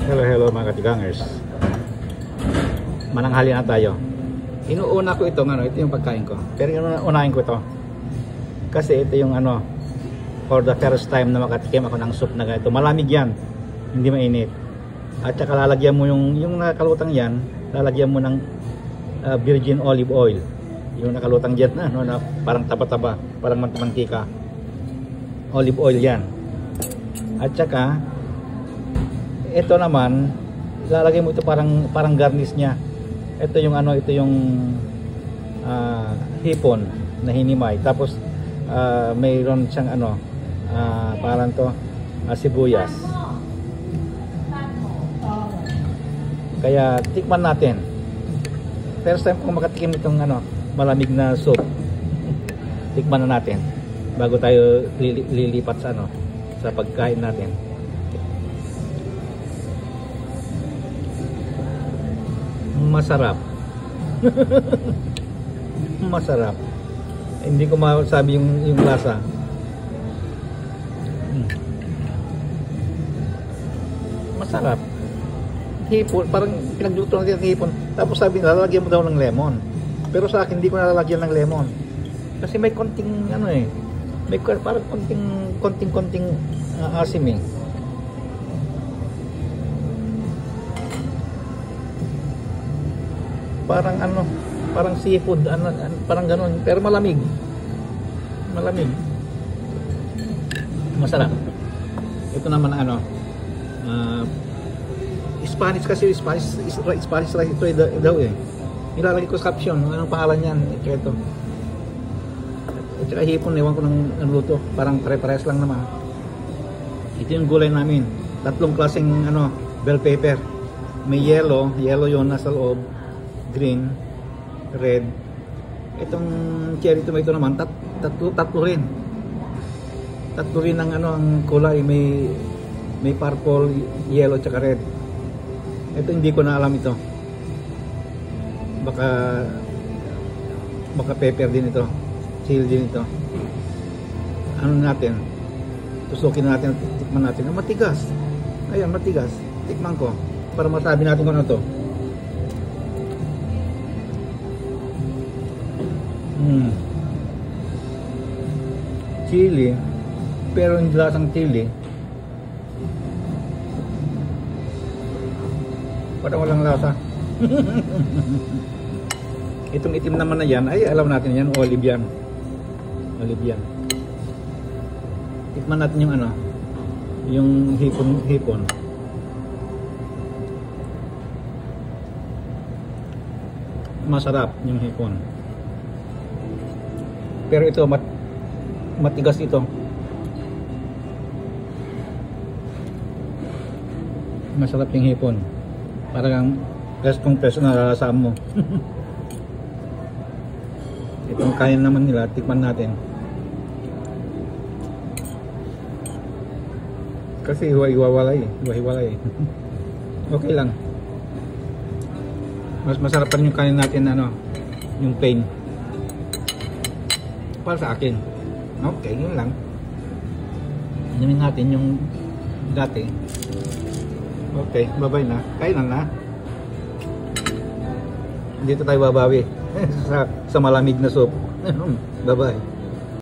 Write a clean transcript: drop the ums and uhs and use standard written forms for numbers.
Hello mga katigangers. Mananghali na tayo. Inuuna ko ito yung pagkain ko. Pero unahin ko ito. Kasi ito yung for the first time na makatikim ako ng soup na ganito. Malamig yan. Hindi mainit. At saka lalagyan mo yung nakalutang yan, lalagyan mo ng virgin olive oil. Yung nakalutang dyan na parang taba-taba, parang mantika. Olive oil yan. At saka ito naman, lalagay mo ito parang garnish niya. Ito yung hipon na hinimay. Tapos mayroon siyang parang to sibuyas. Kaya tikman natin. First time kong makatikim itong malamig na soup. Tikman na natin bago tayo lilipat sa pagkain natin. Masarap. Masarap. Hindi ko masabi yung lasa. Masarap. Hipon, parang pinagluto natin ng hipon. Tapos sabi nila, lalagyan mo daw ng lemon. Pero sa akin, hindi ko nalalagyan ng lemon. Kasi may konting may parang konting asim eh. Parang seafood, parang gano'n, pero malamig. Masarap. Ito naman Spanish kasi, Spanish rice ito daw eh. Nilalagay ko sa caption, anong pangalan niyan? Ito. At saka hipon, ewan ko ng luto, parang pare-pares lang naman. Ito yung gulay namin. 3 klaseng bell pepper. May yellow yun nasa loob. Green, red. Itong cherry tomato naman, tatlo rin. Tatlo rin ang kulay, may purple, yellow, tsaka red. Ito hindi ko na alam ito. Baka pepper din ito. Chili din ito. Natin? Tusukin natin, tikman natin. Matigas. Ayan, matigas. Tikman ko para masabi natin kung ano to. Chili, pero hindi lasang chili. Parang walang lasa. Itong itim naman na yan, ay alam natin yan, olive yan. Tikman natin yung hipon. Masarap yung hipon. Pero ito matigas ito. Masarap yung hipon. Parang preskong-presko na lalasaan mo. Itong kain naman nila, tikman natin. Kasi hiwa-hiwalay. Okay lang. Mas masarap pa rin yung kain natin yung plain. Para sa akin. Okay, yun lang. Inumin natin yung dati. Okay, bye-bye na. Kainan na. Dito tayo babawi sa malamig na soup. Bye-bye.